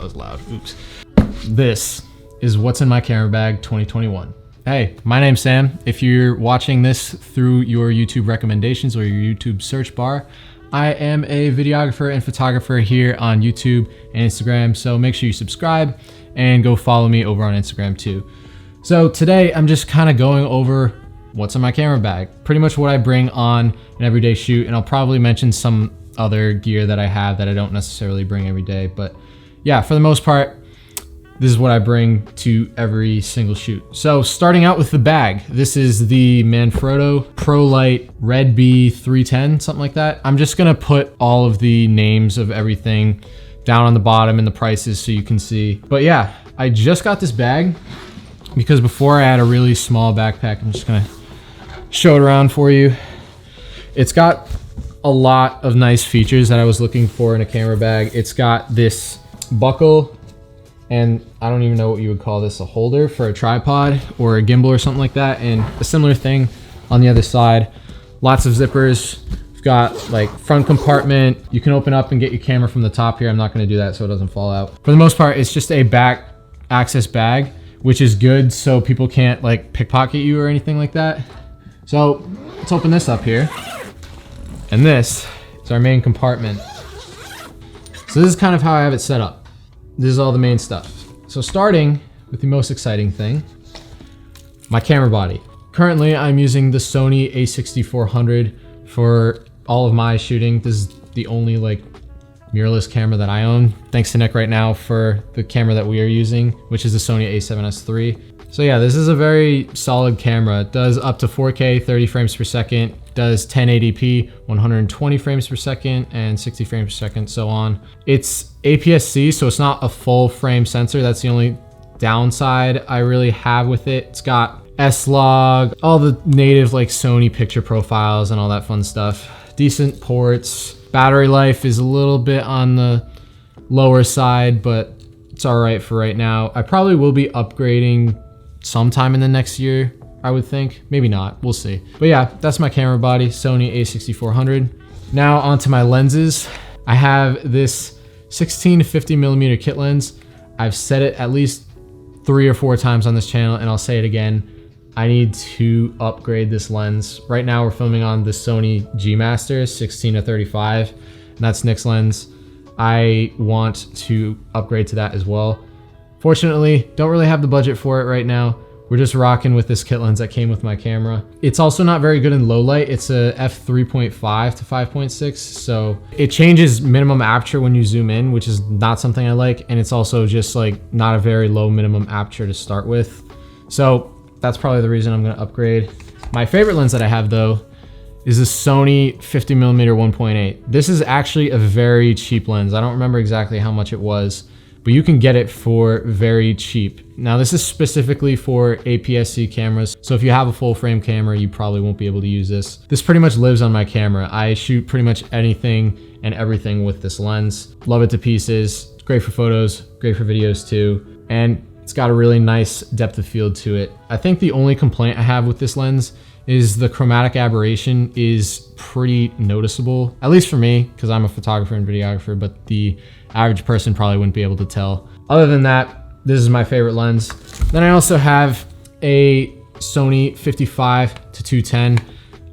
that was loud. Oops. This is what's in my camera bag 2021. Hey, my name's Sam. If you're watching this through your YouTube recommendations or your YouTube search bar, I am a videographer and photographer here on YouTube and Instagram, so make sure you subscribe and go follow me over on Instagram too. So today I'm just kind of going over what's in my camera bag, pretty much what I bring on an everyday shoot, and I'll probably mention some other gear that I have that I don't necessarily bring every day, but yeah, for the most part, this is what I bring to every single shoot. So starting out with the bag, this is the Manfrotto ProLite Red B 310, something like that. I'm just gonna put all of the names of everything down on the bottom and the prices so you can see. But yeah, I just got this bag because before I had a really small backpack. I'm just gonna show it around for you. It's got a lot of nice features that I was looking for in a camera bag. It's got this buckle, and I don't even know what you would call this, a holder for a tripod or a gimbal or something like that, and a similar thing on the other side. Lots of zippers. We've got like front compartment. You can open up and get your camera from the top here. I'm not gonna do that so it doesn't fall out. For the most part, it's just a back access bag, which is good so people can't like pickpocket you or anything like that. So let's open this up here. And this is our main compartment. So this is kind of how I have it set up. This is all the main stuff. So starting with the most exciting thing, my camera body. Currently, I'm using the Sony a6400 for all of my shooting. This is the only like mirrorless camera that I own. Thanks to Nick right now for the camera that we are using, which is the Sony a7S III. So yeah, this is a very solid camera. It does up to 4K, 30 frames per second, does 1080p, 120 frames per second, and 60 frames per second, so on. It's APS-C, so it's not a full frame sensor. That's the only downside I really have with it. It's got S-Log, all the native like Sony picture profiles and all that fun stuff. Decent ports. Battery life is a little bit on the lower side, but it's all right for right now. I probably will be upgrading sometime in the next year, I would think. Maybe not, we'll see. But yeah, that's my camera body, Sony a6400. Now onto my lenses. I have this 16 to 50 millimeter kit lens. I've said it at least 3 or 4 times on this channel, and I'll say it again. I need to upgrade this lens. Right now we're filming on the Sony G Master 16 to 35, and that's Nick's lens. I want to upgrade to that as well. Fortunately, don't really have the budget for it right now. We're just rocking with this kit lens that came with my camera. It's also not very good in low light. It's a f3.5 to 5.6, so it changes minimum aperture when you zoom in, which is not something I like, and it's also just like not a very low minimum aperture to start with. So that's probably the reason I'm gonna upgrade. My favorite lens that I have though is the Sony 50mm 1.8. This is actually a very cheap lens. I don't remember exactly how much it was, but you can get it for very cheap. Now this is specifically for APS-C cameras, so if you have a full frame camera, you probably won't be able to use this. This pretty much lives on my camera. I shoot pretty much anything and everything with this lens. Love it to pieces. It's great for photos, great for videos too, and it's got a really nice depth of field to it. I think the only complaint I have with this lens is the chromatic aberration is pretty noticeable, at least for me, because I'm a photographer and videographer, but the average person probably wouldn't be able to tell. Other than that, this is my favorite lens. Then I also have a Sony 55 to 210.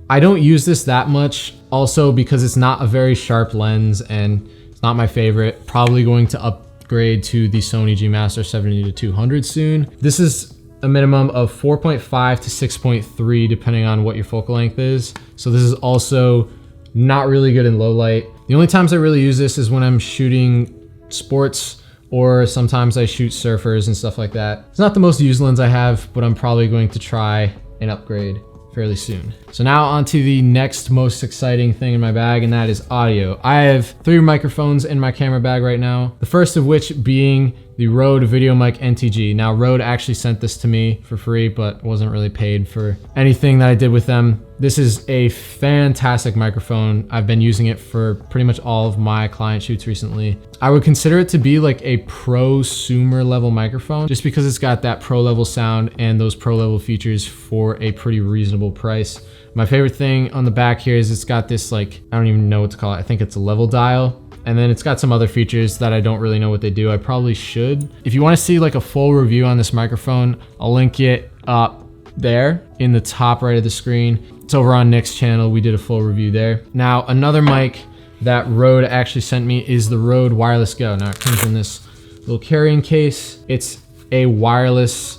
I don't use this that much, also because it's not a very sharp lens and it's not my favorite. Probably going to upgrade to the Sony G Master 70 to 200 soon. This is a minimum of 4.5 to 6.3 depending on what your focal length is. So this is also not really good in low light. The only times I really use this is when I'm shooting sports, or sometimes I shoot surfers and stuff like that. It's not the most used lens I have, but I'm probably going to try and upgrade fairly soon. So now on to the next most exciting thing in my bag, and that is audio. I have 3 microphones in my camera bag right now. The first of which being the Rode VideoMic NTG. Now Rode actually sent this to me for free, but wasn't really paid for anything that I did with them. This is a fantastic microphone. I've been using it for pretty much all of my client shoots recently. I would consider it to be like a prosumer level microphone, just because it's got that pro level sound and those pro level features for a pretty reasonable price. My favorite thing on the back here is it's got this like, I don't even know what to call it. I think it's a level dial. And then it's got some other features that I don't really know what they do. I probably should. If you want to see like a full review on this microphone, I'll link it up there in the top right of the screen. It's over on Nick's channel. We did a full review there. Now, another mic that Rode actually sent me is the Rode Wireless Go. Now it comes in this little carrying case. It's a wireless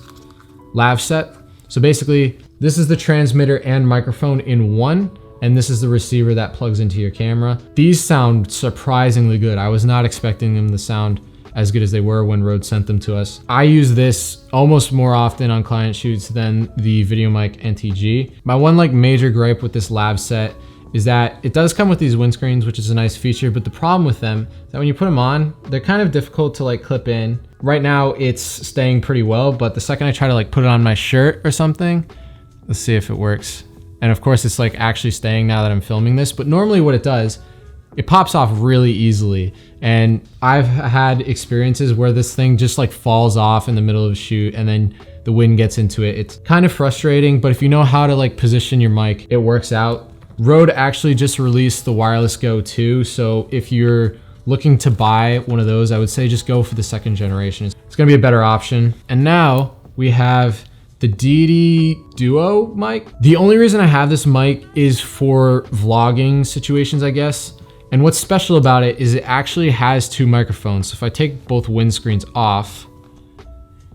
lav set. So basically, this is the transmitter and microphone in one, and this is the receiver that plugs into your camera. These sound surprisingly good. I was not expecting them to sound as good as they were when Rode sent them to us. I use this almost more often on client shoots than the VideoMic NTG. My one like major gripe with this lav set is that it does come with these windscreens, which is a nice feature, but the problem with them is that when you put them on, they're kind of difficult to like clip in. Right now it's staying pretty well, but the second I try to like put it on my shirt or something, let's see if it works. And of course it's like actually staying now that I'm filming this, but normally what it does, it pops off really easily. And I've had experiences where this thing just like falls off in the middle of a shoot and then the wind gets into it. It's kind of frustrating, but if you know how to like position your mic, it works out. Rode actually just released the Wireless Go 2, so if you're looking to buy one of those, I would say just go for the second generation. It's gonna be a better option. And now we have the Deity Duo mic. The only reason I have this mic is for vlogging situations, I guess. And what's special about it is it actually has two microphones. So if I take both windscreens off,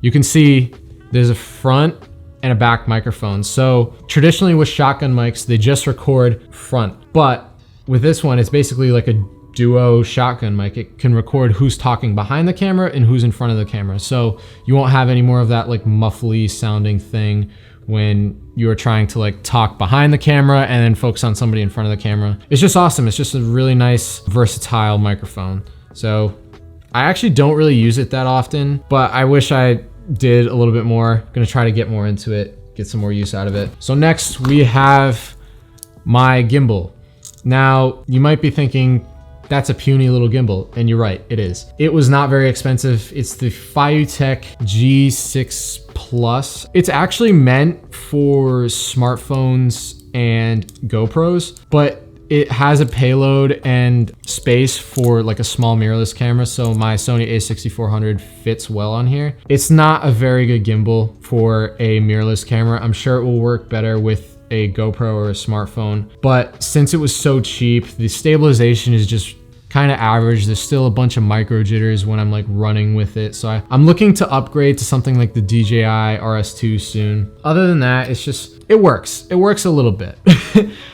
you can see there's a front and a back microphone. So traditionally with shotgun mics, they just record front. But with this one, it's basically like a duo shotgun mic. It can record who's talking behind the camera and who's in front of the camera. So you won't have any more of that like muffly sounding thing when you're trying to like talk behind the camera and then focus on somebody in front of the camera. It's just awesome. It's just a really nice, versatile microphone. So I actually don't really use it that often, but I wish I did a little bit more. Gonna try to get more into it, get some more use out of it. So next we have my gimbal. Now you might be thinking that's a puny little gimbal, and you're right, it is. It was not very expensive. It's the Fiutech G6 Plus. It's actually meant for smartphones and GoPros, but it has a payload and space for like a small mirrorless camera, so my Sony a6400 fits well on here. It's not a very good gimbal for a mirrorless camera. I'm sure it will work better with a GoPro or a smartphone, but since it was so cheap, the stabilization is just kind of average. There's still a bunch of micro jitters when I'm like running with it, so I'm looking to upgrade to something like the DJI RS2 soon. Other than that, it's just, it works a little bit.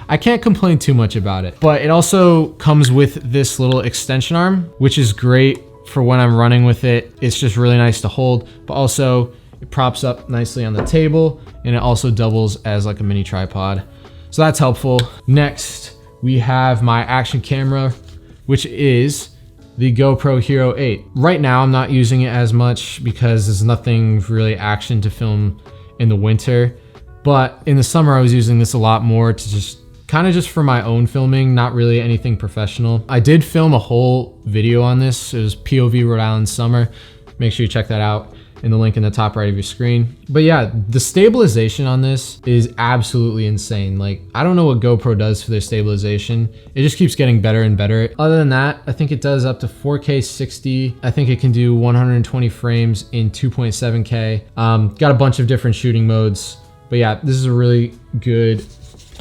I can't complain too much about it, but it also comes with this little extension arm, which is great for when I'm running with it. It's just really nice to hold, but also it props up nicely on the table, and it also doubles as like a mini tripod. So that's helpful. Next, we have my action camera, which is the GoPro Hero 8. Right now, I'm not using it as much because there's nothing really action to film in the winter. But in the summer, I was using this a lot more to just kind of just for my own filming, not really anything professional. I did film a whole video on this. It was POV Rhode Island summer. Make sure you check that out in the link in the top right of your screen. But yeah, the stabilization on this is absolutely insane. Like, I don't know what GoPro does for their stabilization. It just keeps getting better and better. Other than that, I think it does up to 4K 60. I think it can do 120 frames in 2.7K. Got a bunch of different shooting modes. But yeah, this is a really good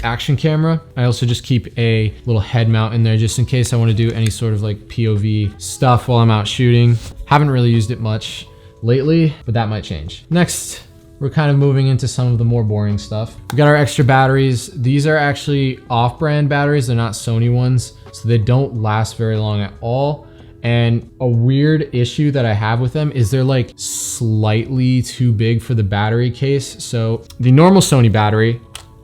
action camera. I also just keep a little head mount in there just in case I want to do any sort of like POV stuff while I'm out shooting. Haven't really used it much lately, but that might change. Next, we're kind of moving into some of the more boring stuff. We got our extra batteries. These are actually off-brand batteries. They're not Sony ones, so they don't last very long at all. And a weird issue that I have with them is they're like slightly too big for the battery case. So the normal Sony battery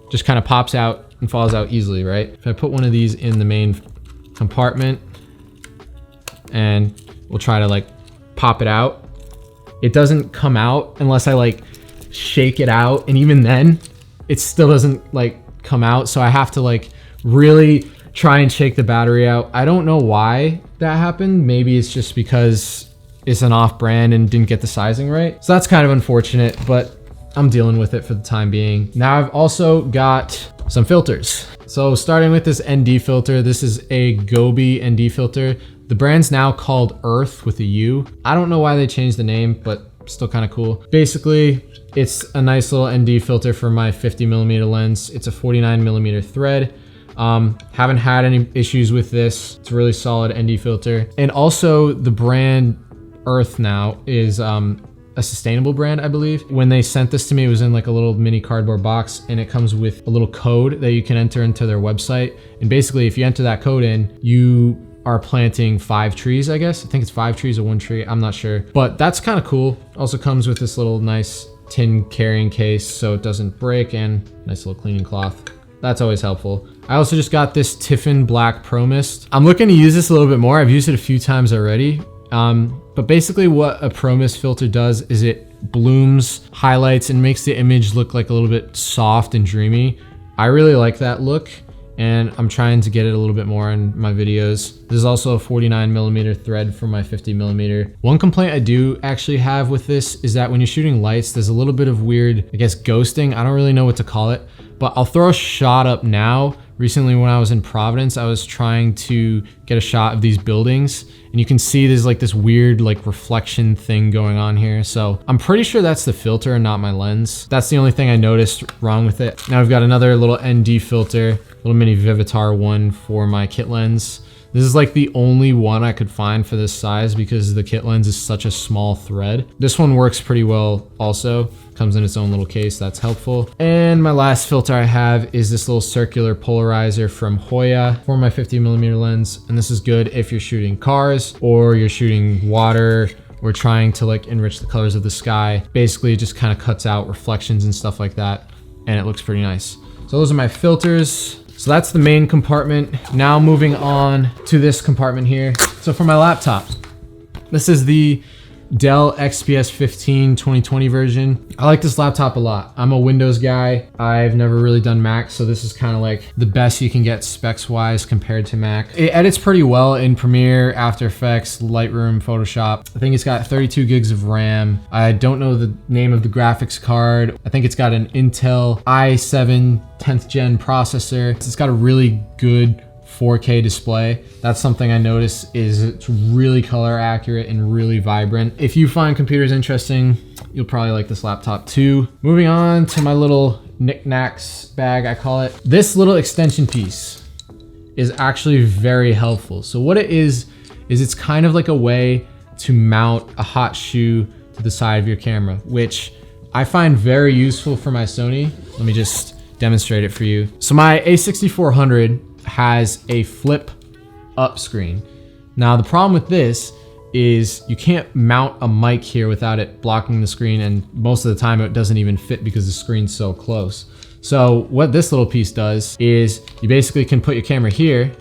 just kind of pops out and falls out easily, right? If I put one of these in the main compartment and we'll try to like pop it out, it doesn't come out unless I like shake it out, and even then it still doesn't like come out. So I have to like really try and shake the battery out. I don't know why that happened. Maybe it's just because it's an off brand and didn't get the sizing right. So that's kind of unfortunate, but I'm dealing with it for the time being. Now I've also got some filters. So starting with this ND filter, this is a Gobi ND filter. The brand's now called Earth with a U. I don't know why they changed the name, but still kind of cool. Basically, it's a nice little ND filter for my 50mm lens. It's a 49mm thread. Haven't had any issues with this. It's a really solid ND filter. And also the brand Earth now is a sustainable brand, I believe. When they sent this to me, it was in like a little mini cardboard box, and it comes with a little code that you can enter into their website. And basically, if you enter that code in, you are planting 5 trees, I guess. I think it's 5 trees or 1 tree, I'm not sure. But that's kind of cool. Also comes with this little nice tin carrying case so it doesn't break, and nice little cleaning cloth. That's always helpful. I also just got this Tiffin Black Pro Mist. I'm looking to use this a little bit more. I've used it a few times already. But basically what a Pro Mist filter does is it blooms, highlights, and makes the image look like a little bit soft and dreamy. I really like that look, and I'm trying to get it a little bit more in my videos. There's also a 49mm thread for my 50mm. One complaint I do actually have with this is that when you're shooting lights, there's a little bit of weird, I guess, ghosting. I don't really know what to call it, but I'll throw a shot up now. Recently when I was in Providence, I was trying to get a shot of these buildings, and you can see there's like this weird like reflection thing going on here. So I'm pretty sure that's the filter and not my lens. That's the only thing I noticed wrong with it. Now I've got another little ND filter, little mini Vivitar one for my kit lens. This is like the only one I could find for this size because the kit lens is such a small thread. This one works pretty well also. Comes in its own little case, that's helpful. And my last filter I have is this little circular polarizer from Hoya for my 50mm lens. And this is good if you're shooting cars or you're shooting water or trying to like enrich the colors of the sky. Basically, it just kind of cuts out reflections and stuff like that, and it looks pretty nice. So those are my filters. So that's the main compartment. Now moving on to this compartment here. So for my laptop, this is the Dell XPS 15 2020 version. I like this laptop a lot. I'm a Windows guy. I've never really done Mac, so this is kind of like the best you can get specs wise compared to Mac. It edits pretty well in Premiere, After Effects, Lightroom, Photoshop. I think it's got 32 gigs of RAM. I don't know the name of the graphics card. I think it's got an Intel i7 10th gen processor. It's got a really good 4K display. That's something I noticed, is it's really color accurate and really vibrant. If you find computers interesting, you'll probably like this laptop too. Moving on to my little knickknacks bag, I call it. This little extension piece is actually very helpful. So what it is it's kind of like a way to mount a hot shoe to the side of your camera, which I find very useful for my Sony. Let me just demonstrate it for you. So my A6400 has a flip up screen. Now the problem with this is you can't mount a mic here without it blocking the screen, and most of the time it doesn't even fit because the screen's so close. So what this little piece does is you basically can put your camera here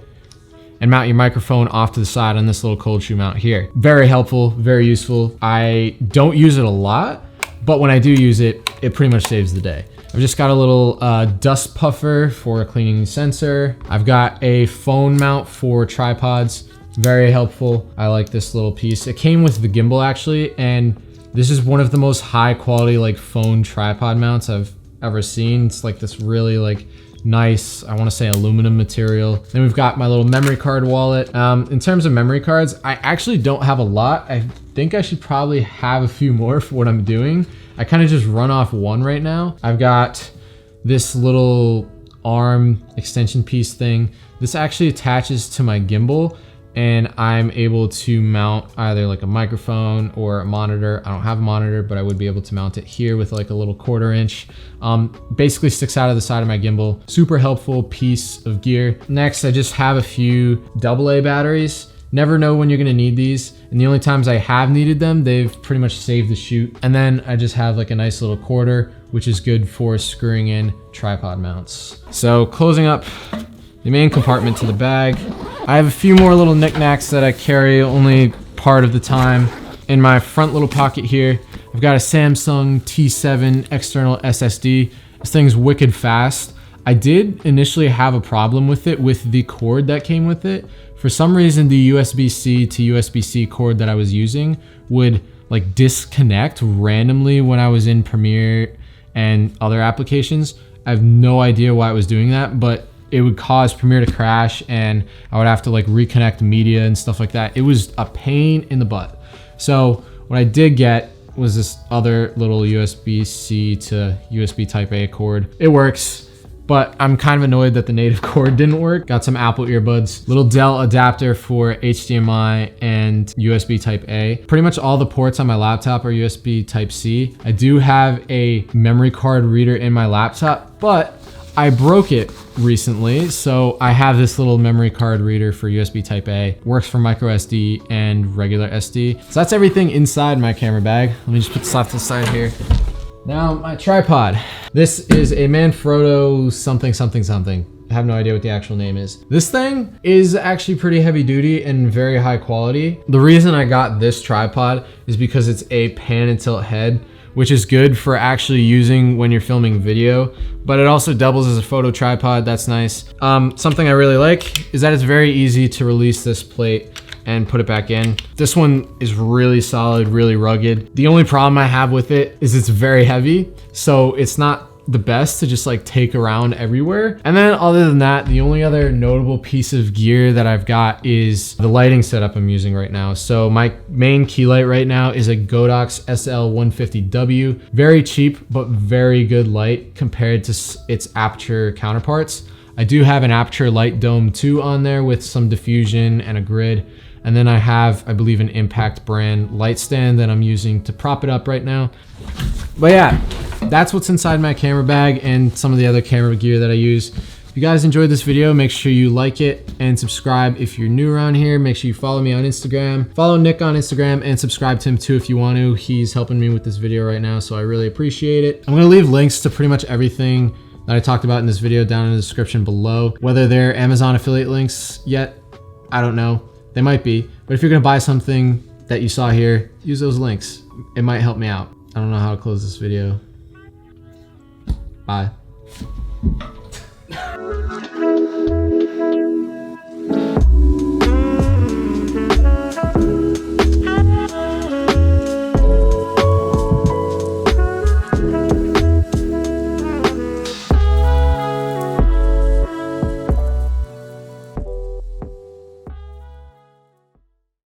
and mount your microphone off to the side on this little cold shoe mount here. Very helpful, very useful. I don't use it a lot, but when I do use it, it pretty much saves the day. I've just got a little dust puffer for a cleaning sensor. I've got a phone mount for tripods. Very helpful. I like this little piece. It came with the gimbal actually, and this is one of the most high quality like phone tripod mounts I've ever seen. It's like this really like nice, I want to say aluminum material. Then we've got my little memory card wallet. In terms of memory cards, I actually don't have a lot. I think I should probably have a few more for what I'm doing. I kind of just run off one right now. I've got this little arm extension piece thing. This actually attaches to my gimbal, and I'm able to mount either like a microphone or a monitor. I don't have a monitor, but I would be able to mount it here with like a little 1/4 inch. Basically sticks out of the side of my gimbal. Super helpful piece of gear. Next, I just have a few AA batteries. Never know when you're gonna need these, and the only times I have needed them, they've pretty much saved the shoot. And then I just have like a nice little 1/4, which is good for screwing in tripod mounts. So closing up the main compartment to the bag, I have a few more little knickknacks that I carry only part of the time. In my front little pocket here, I've got a Samsung T7 external SSD. This thing's wicked fast. I did initially have a problem with it with the cord that came with it. For some reason, the USB-C to USB-C cord that I was using would like disconnect randomly when I was in Premiere and other applications. I have no idea why it was doing that, but it would cause Premiere to crash and I would have to like reconnect media and stuff like that. It was a pain in the butt. So what I did get was this other little USB-C to USB Type A cord. It works, but I'm kind of annoyed that the native cord didn't work. Got some Apple earbuds, little Dell adapter for HDMI and USB Type A. Pretty much all the ports on my laptop are USB Type C. I do have a memory card reader in my laptop, but I broke it recently, so I have this little memory card reader for USB Type A. Works for micro SD and regular SD. So that's everything inside my camera bag. Let me just put this off to the side here. Now my tripod. This is a Manfrotto something something something. I have no idea what the actual name is. This thing is actually pretty heavy duty and very high quality. The reason I got this tripod is because it's a pan and tilt head, which is good for actually using when you're filming video, but it also doubles as a photo tripod. That's nice. Something I really like is that it's very easy to release this plate and put it back in. This one is really solid, really rugged. The only problem I have with it is it's very heavy, so it's not the best to just like take around everywhere. And then other than that, the only other notable piece of gear that I've got is the lighting setup I'm using right now. So my main key light right now is a Godox SL150W. Very cheap, but very good light compared to its Aperture counterparts. I do have an Aperture Light Dome 2 on there with some diffusion and a grid. And then I have, I believe, an Impact brand light stand that I'm using to prop it up right now. But yeah, that's what's inside my camera bag and some of the other camera gear that I use. If you guys enjoyed this video, make sure you like it and subscribe if you're new around here. Make sure you follow me on Instagram. Follow Nick on Instagram and subscribe to him too if you want to. He's helping me with this video right now, so I really appreciate it. I'm gonna leave links to pretty much everything that I talked about in this video down in the description below. Whether they're Amazon affiliate links yet, I don't know. They might be, but if you're gonna buy something that you saw here, use those links. It might help me out. I don't know how to close this video. Bye.